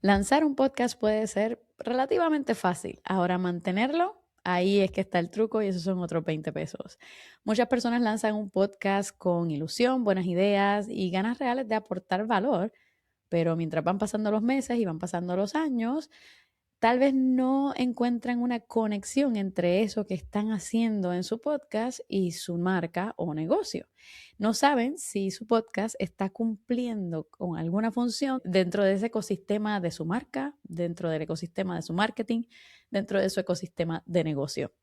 Lanzar un podcast puede ser relativamente fácil. Ahora mantenerlo, ahí es que está el truco y esos son otros 20 pesos. Muchas personas lanzan un podcast con ilusión, buenas ideas y ganas reales de aportar valor, pero mientras van pasando los meses y van pasando los años, tal vez no encuentran una conexión entre eso que están haciendo en su podcast y su marca o negocio. No saben si su podcast está cumpliendo con alguna función dentro de ese ecosistema de su marca, dentro del ecosistema de su marketing, dentro de su ecosistema de negocio.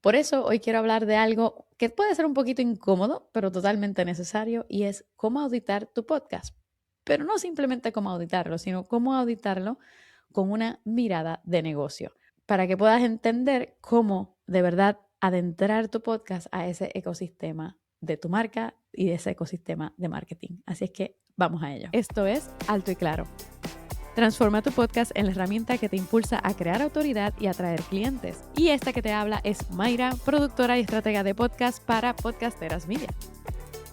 Por eso hoy quiero hablar de algo que puede ser un poquito incómodo, pero totalmente necesario, y es cómo auditar tu podcast. Pero no simplemente cómo auditarlo, sino cómo auditarlo con una mirada de negocio, para que puedas entender cómo de verdad adentrar tu podcast a ese ecosistema de tu marca y de ese ecosistema de marketing. Así es que vamos a ello. Esto es Alto y Claro. Transforma tu podcast en la herramienta que te impulsa a crear autoridad y atraer clientes. Y esta que te habla es Mayra, productora y estratega de podcast para Podcasteras Media.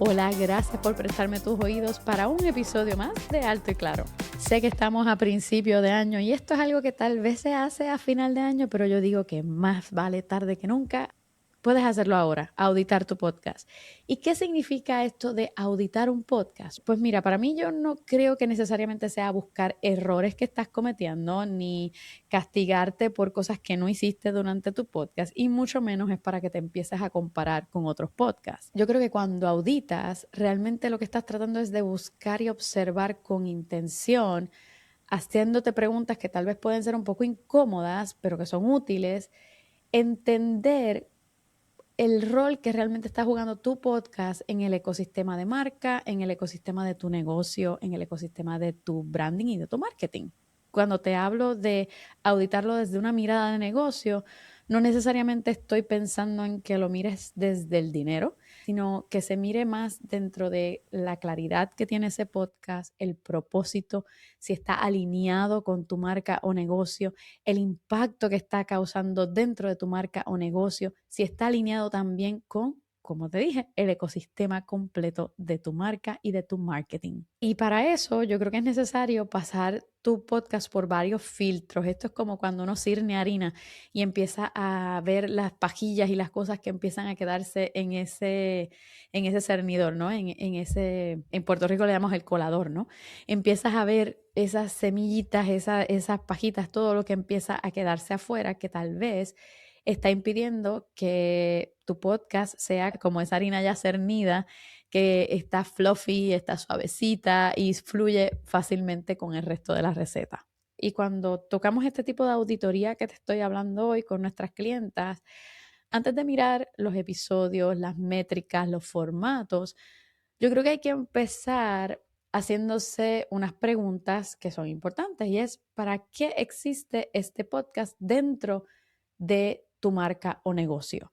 Hola, gracias por prestarme tus oídos para un episodio más de Alto y Claro. Sé que estamos a principio de año y esto es algo que tal vez se hace a final de año, pero yo digo que más vale tarde que nunca. Puedes hacerlo ahora, auditar tu podcast. ¿Y qué significa esto de auditar un podcast? Pues mira, para mí yo no creo que necesariamente sea buscar errores que estás cometiendo ni castigarte por cosas que no hiciste durante tu podcast y mucho menos es para que te empieces a comparar con otros podcasts. Yo creo que cuando auditas, realmente lo que estás tratando es de buscar y observar con intención, haciéndote preguntas que tal vez pueden ser un poco incómodas, pero que son útiles, entender el rol que realmente está jugando tu podcast en el ecosistema de marca, en el ecosistema de tu negocio, en el ecosistema de tu branding y de tu marketing. Cuando te hablo de auditarlo desde una mirada de negocio, no necesariamente estoy pensando en que lo mires desde el dinero, sino que se mire más dentro de la claridad que tiene ese podcast, el propósito, si está alineado con tu marca o negocio, el impacto que está causando dentro de tu marca o negocio, si está alineado también con, como te dije, el ecosistema completo de tu marca y de tu marketing. Y para eso yo creo que es necesario pasar tu podcast por varios filtros. Esto es como cuando uno sirne harina y empieza a ver las pajillas y las cosas que empiezan a quedarse en ese cernidor, ¿no? En Puerto Rico le llamamos el colador, ¿no? Empiezas a ver esas semillitas, esas pajitas, todo lo que empieza a quedarse afuera, que tal vez está impidiendo que tu podcast sea como esa harina ya cernida, que está fluffy, está suavecita y fluye fácilmente con el resto de la receta. Y cuando tocamos este tipo de auditoría que te estoy hablando hoy con nuestras clientas, antes de mirar los episodios, las métricas, los formatos, yo creo que hay que empezar haciéndose unas preguntas que son importantes y es, ¿para qué existe este podcast dentro de tu marca o negocio?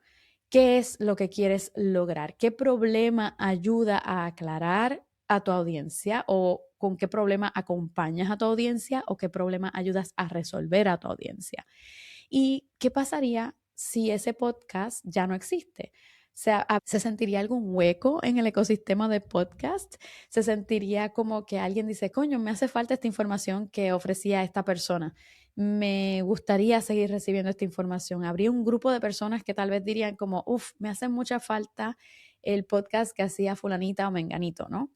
¿Qué es lo que quieres lograr? ¿Qué problema ayuda a aclarar a tu audiencia o con qué problema acompañas a tu audiencia o qué problema ayudas a resolver a tu audiencia? ¿Y qué pasaría si ese podcast ya no existe? O sea, ¿se sentiría algún hueco en el ecosistema de podcast? ¿Se sentiría como que alguien dice, coño, me hace falta esta información que ofrecía esta persona? Me gustaría seguir recibiendo esta información. Habría un grupo de personas que tal vez dirían como, uff, me hace mucha falta el podcast que hacía fulanita o menganito, ¿no?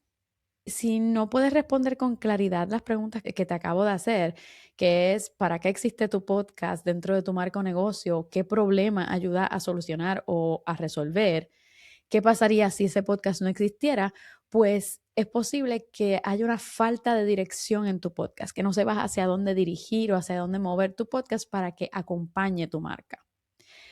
Si no puedes responder con claridad las preguntas que te acabo de hacer, que es ¿para qué existe tu podcast dentro de tu marca o negocio? ¿Qué problema ayuda a solucionar o a resolver? ¿Qué pasaría si ese podcast no existiera? Pues es posible que haya una falta de dirección en tu podcast, que no sepas hacia dónde dirigir o hacia dónde mover tu podcast para que acompañe tu marca.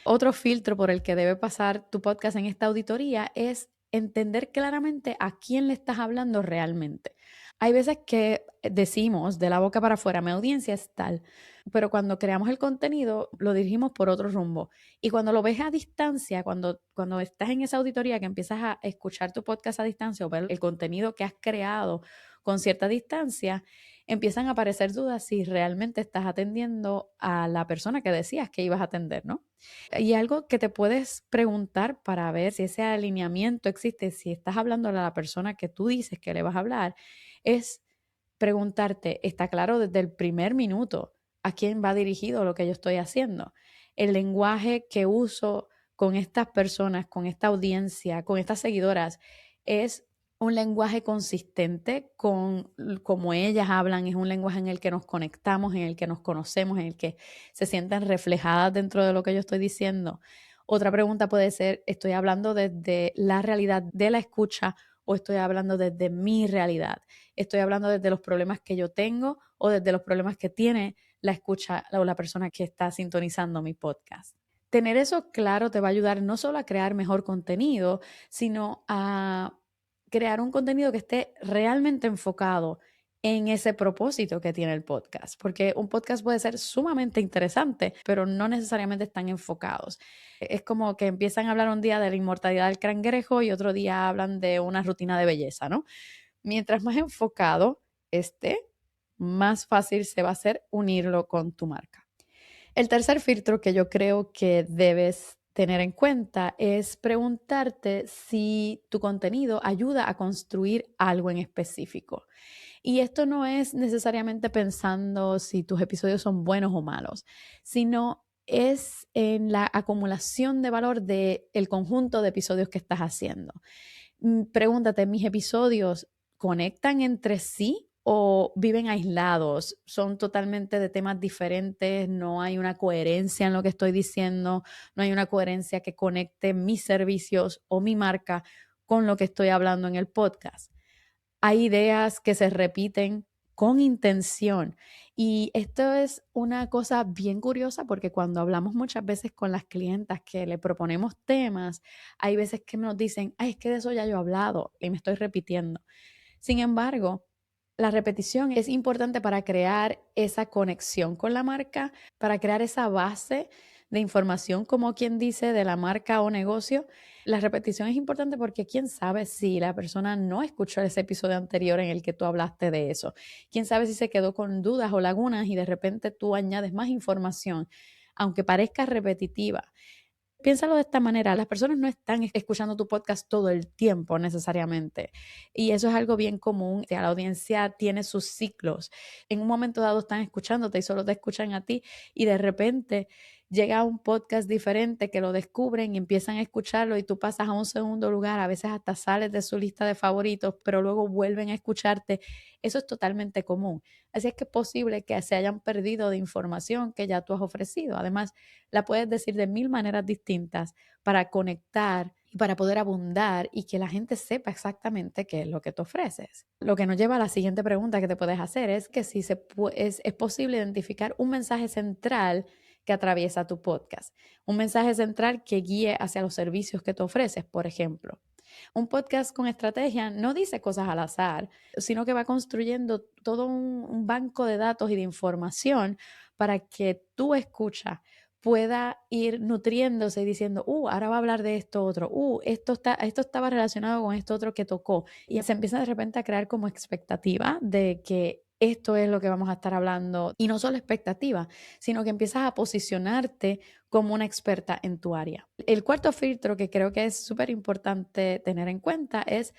Otro filtro por el que debe pasar tu podcast en esta auditoría es entender claramente a quién le estás hablando realmente. Hay veces que decimos de la boca para afuera, mi audiencia es tal, pero cuando creamos el contenido lo dirigimos por otro rumbo. Y cuando lo ves a distancia, cuando estás en esa auditoría que empiezas a escuchar tu podcast a distancia o ver el contenido que has creado con cierta distancia, empiezan a aparecer dudas si realmente estás atendiendo a la persona que decías que ibas a atender, ¿no? Y algo que te puedes preguntar para ver si ese alineamiento existe, si estás hablando a la persona que tú dices que le vas a hablar, es preguntarte, ¿está claro desde el primer minuto a quién va dirigido lo que yo estoy haciendo? El lenguaje que uso con estas personas, con esta audiencia, con estas seguidoras, es un lenguaje consistente con cómo ellas hablan, es un lenguaje en el que nos conectamos, en el que nos conocemos, en el que se sienten reflejadas dentro de lo que yo estoy diciendo. Otra pregunta puede ser, ¿estoy hablando desde la realidad de la escucha o estoy hablando desde mi realidad? ¿Estoy hablando desde los problemas que yo tengo o desde los problemas que tiene la escucha o la persona que está sintonizando mi podcast? Tener eso claro te va a ayudar no solo a crear mejor contenido, sino a crear un contenido que esté realmente enfocado en ese propósito que tiene el podcast, porque un podcast puede ser sumamente interesante, pero no necesariamente están enfocados. Es como que empiezan a hablar un día de la inmortalidad del cangrejo y otro día hablan de una rutina de belleza, ¿no? Mientras más enfocado esté, más fácil se va a hacer unirlo con tu marca. El tercer filtro que yo creo que debes tener en cuenta es preguntarte si tu contenido ayuda a construir algo en específico. Y esto no es necesariamente pensando si tus episodios son buenos o malos, sino es en la acumulación de valor del conjunto de episodios que estás haciendo. Pregúntate, ¿mis episodios conectan entre sí o viven aislados? ¿Son totalmente de temas diferentes? ¿No hay una coherencia en lo que estoy diciendo? ¿No hay una coherencia que conecte mis servicios o mi marca con lo que estoy hablando en el podcast? Hay ideas que se repiten con intención. Y esto es una cosa bien curiosa porque cuando hablamos muchas veces con las clientas que le proponemos temas, hay veces que nos dicen, ay, es que de eso ya yo he hablado y me estoy repitiendo. Sin embargo, la repetición es importante para crear esa conexión con la marca, para crear esa base de información, como quien dice, de la marca o negocio. La repetición es importante porque quién sabe si la persona no escuchó ese episodio anterior en el que tú hablaste de eso. Quién sabe si se quedó con dudas o lagunas y de repente tú añades más información, aunque parezca repetitiva. Piénsalo de esta manera, las personas no están escuchando tu podcast todo el tiempo necesariamente y eso es algo bien común. La audiencia tiene sus ciclos. En un momento dado están escuchándote y solo te escuchan a ti y de repente llega un podcast diferente que lo descubren y empiezan a escucharlo y tú pasas a un segundo lugar, a veces hasta sales de su lista de favoritos, pero luego vuelven a escucharte. Eso es totalmente común. Así es que es posible que se hayan perdido de información que ya tú has ofrecido. Además, la puedes decir de mil maneras distintas para conectar y para poder abundar y que la gente sepa exactamente qué es lo que tú ofreces. Lo que nos lleva a la siguiente pregunta que te puedes hacer es que si es posible identificar un mensaje central que atraviesa tu podcast, un mensaje central que guíe hacia los servicios que tú ofreces, por ejemplo. Un podcast con estrategia no dice cosas al azar, sino que va construyendo todo un banco de datos y de información para que tu escucha pueda ir nutriéndose y diciendo, ahora va a hablar de esto otro, esto estaba relacionado con esto otro que tocó. Y se empieza de repente a crear como expectativa de que esto es lo que vamos a estar hablando. Y no solo expectativa, sino que empiezas a posicionarte como una experta en tu área. El cuarto filtro que creo que es súper importante tener en cuenta es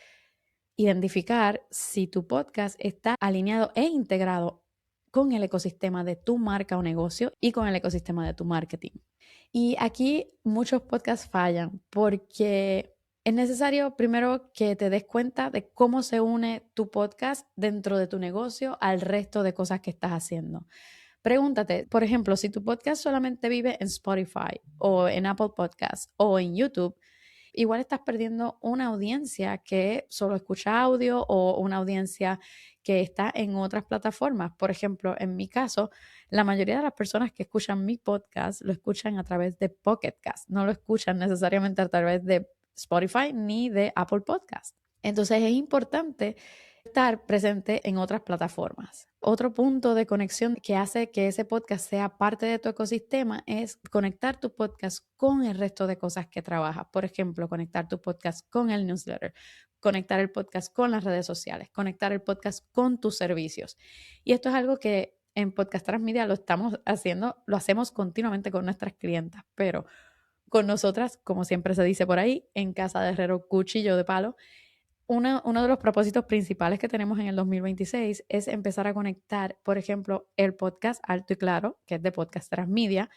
identificar si tu podcast está alineado e integrado con el ecosistema de tu marca o negocio y con el ecosistema de tu marketing. Y aquí muchos podcasts fallan porque es necesario primero que te des cuenta de cómo se une tu podcast dentro de tu negocio al resto de cosas que estás haciendo. Pregúntate, por ejemplo, si tu podcast solamente vive en Spotify o en Apple Podcasts o en YouTube, igual estás perdiendo una audiencia que solo escucha audio o una audiencia que está en otras plataformas. Por ejemplo, en mi caso, la mayoría de las personas que escuchan mi podcast lo escuchan a través de Pocket Cast, no lo escuchan necesariamente a través de Spotify ni de Apple Podcast. Entonces es importante estar presente en otras plataformas. Otro punto de conexión que hace que ese podcast sea parte de tu ecosistema es conectar tu podcast con el resto de cosas que trabajas. Por ejemplo, conectar tu podcast con el newsletter, conectar el podcast con las redes sociales, conectar el podcast con tus servicios. Y esto es algo que en Podcast Transmedia lo estamos haciendo, lo hacemos continuamente con nuestras clientas, pero con nosotras, como siempre se dice por ahí, en casa de herrero, cuchillo de palo, uno de los propósitos principales que tenemos en el 2026 es empezar a conectar, por ejemplo, el podcast Alto y Claro, que es de Podcasteras Media,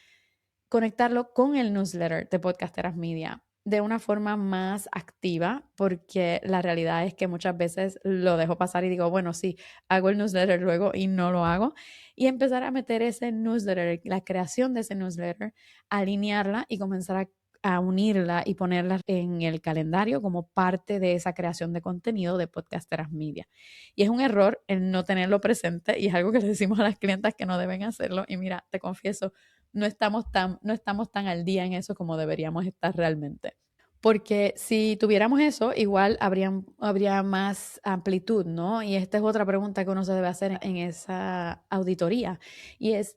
conectarlo con el newsletter de Podcasteras Media de una forma más activa, porque la realidad es que muchas veces lo dejo pasar y digo, bueno, sí, hago el newsletter luego y no lo hago. Y empezar a meter ese newsletter, la creación de ese newsletter, alinearla y comenzar a unirla y ponerla en el calendario como parte de esa creación de contenido de Podcasteras Media. Y es un error el no tenerlo presente y es algo que le decimos a las clientas que no deben hacerlo. Y mira, te confieso, no estamos tan al día en eso como deberíamos estar realmente. Porque si tuviéramos eso, igual habría más amplitud, ¿no? Y esta es otra pregunta que uno se debe hacer en esa auditoría. Y es,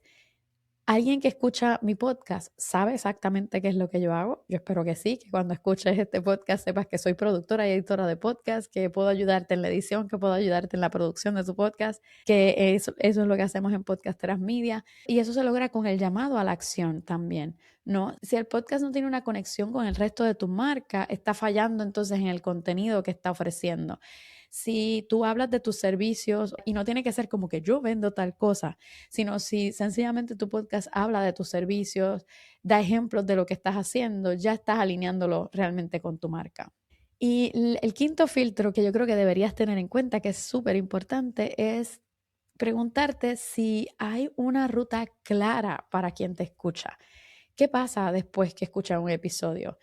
¿alguien que escucha mi podcast sabe exactamente qué es lo que yo hago? Yo espero que sí, que cuando escuches este podcast sepas que soy productora y editora de podcast, que puedo ayudarte en la edición, que puedo ayudarte en la producción de tu podcast, que eso es lo que hacemos en Podcasteras Media. Y eso se logra con el llamado a la acción también, ¿no? Si el podcast no tiene una conexión con el resto de tu marca, está fallando entonces en el contenido que está ofreciendo. Si tú hablas de tus servicios, y no tiene que ser como que yo vendo tal cosa, sino si sencillamente tu podcast habla de tus servicios, da ejemplos de lo que estás haciendo, ya estás alineándolo realmente con tu marca. Y el quinto filtro que yo creo que deberías tener en cuenta, que es súper importante, es preguntarte si hay una ruta clara para quien te escucha. ¿Qué pasa después que escucha un episodio?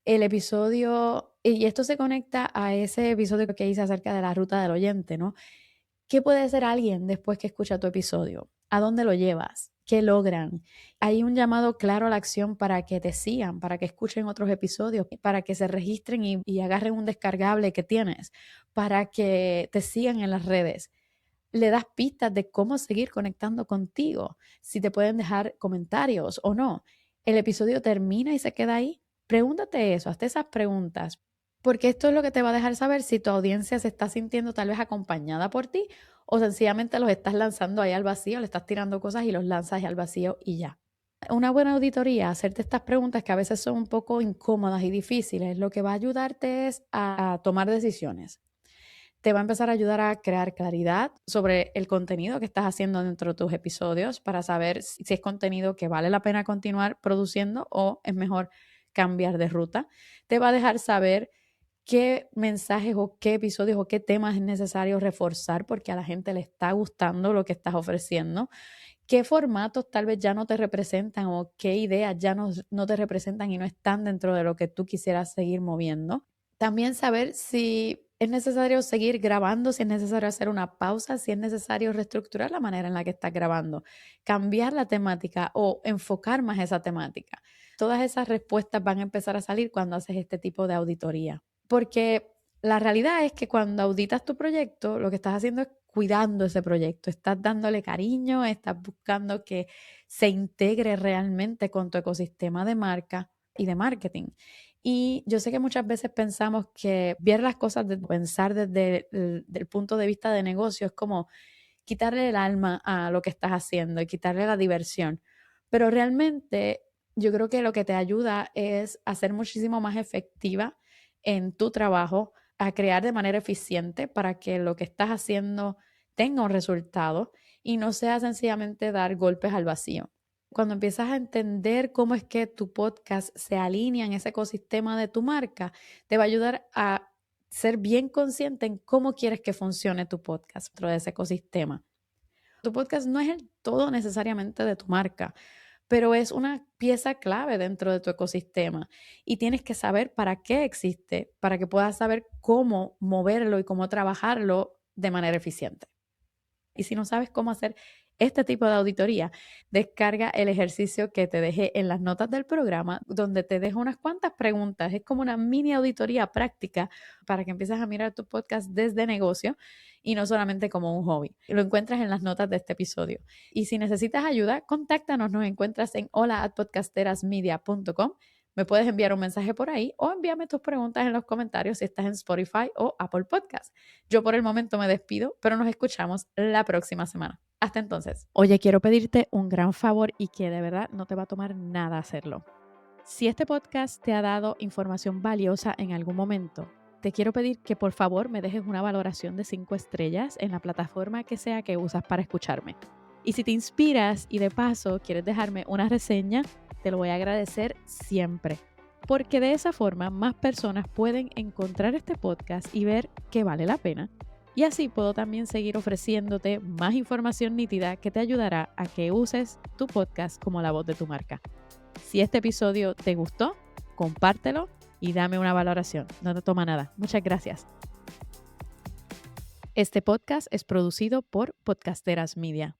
El episodio, y esto se conecta a ese episodio que hice acerca de la ruta del oyente, ¿no? ¿Qué puede hacer alguien después que escucha tu episodio? ¿A dónde lo llevas? ¿Qué logran? Hay un llamado claro a la acción para que te sigan, para que escuchen otros episodios, para que se registren y agarren un descargable que tienes, para que te sigan en las redes. Le das pistas de cómo seguir conectando contigo, si te pueden dejar comentarios o no. El episodio termina y se queda ahí. Pregúntate eso, hazte esas preguntas, porque esto es lo que te va a dejar saber si tu audiencia se está sintiendo tal vez acompañada por ti o sencillamente los estás lanzando ahí al vacío, le estás tirando cosas y los lanzas ahí al vacío y ya. Una buena auditoría, hacerte estas preguntas que a veces son un poco incómodas y difíciles, lo que va a ayudarte es a tomar decisiones. Te va a empezar a ayudar a crear claridad sobre el contenido que estás haciendo dentro de tus episodios para saber si es contenido que vale la pena continuar produciendo o es mejor cambiar de ruta. Te va a dejar saber qué mensajes o qué episodios o qué temas es necesario reforzar porque a la gente le está gustando lo que estás ofreciendo, qué formatos tal vez ya no te representan o qué ideas ya no te representan y no están dentro de lo que tú quisieras seguir moviendo. También saber si es necesario seguir grabando, si es necesario hacer una pausa, si es necesario reestructurar la manera en la que estás grabando, cambiar la temática o enfocar más esa temática. Todas esas respuestas van a empezar a salir cuando haces este tipo de auditoría. Porque la realidad es que cuando auditas tu proyecto, lo que estás haciendo es cuidando ese proyecto, estás dándole cariño, estás buscando que se integre realmente con tu ecosistema de marca y de marketing. Y yo sé que muchas veces pensamos que ver las cosas, pensar desde el punto de vista de negocio es como quitarle el alma a lo que estás haciendo y quitarle la diversión. Pero realmente yo creo que lo que te ayuda es a ser muchísimo más efectiva en tu trabajo, a crear de manera eficiente para que lo que estás haciendo tenga un resultado y no sea sencillamente dar golpes al vacío. Cuando empiezas a entender cómo es que tu podcast se alinea en ese ecosistema de tu marca, te va a ayudar a ser bien consciente en cómo quieres que funcione tu podcast dentro de ese ecosistema. Tu podcast no es el todo necesariamente de tu marca, pero es una pieza clave dentro de tu ecosistema y tienes que saber para qué existe, para que puedas saber cómo moverlo y cómo trabajarlo de manera eficiente. Y si no sabes cómo hacer este tipo de auditoría, descarga el ejercicio que te dejé en las notas del programa, donde te dejo unas cuantas preguntas. Es como una mini auditoría práctica para que empieces a mirar tu podcast desde negocio y no solamente como un hobby. Lo encuentras en las notas de este episodio. Y si necesitas ayuda, contáctanos. Nos encuentras en hola@podcasterasmedia.com. Me puedes enviar un mensaje por ahí o envíame tus preguntas en los comentarios si estás en Spotify o Apple Podcast. Yo por el momento me despido, pero nos escuchamos la próxima semana. Hasta entonces. Oye, quiero pedirte un gran favor y que de verdad no te va a tomar nada hacerlo. Si este podcast te ha dado información valiosa en algún momento, te quiero pedir que por favor me dejes una valoración de 5 estrellas en la plataforma que sea que usas para escucharme. Y si te inspiras y de paso quieres dejarme una reseña, te lo voy a agradecer siempre. Porque de esa forma más personas pueden encontrar este podcast y ver que vale la pena. Y así puedo también seguir ofreciéndote más información nítida que te ayudará a que uses tu podcast como la voz de tu marca. Si este episodio te gustó, compártelo y dame una valoración. No te toma nada. Muchas gracias. Este podcast es producido por Podcasteras Media.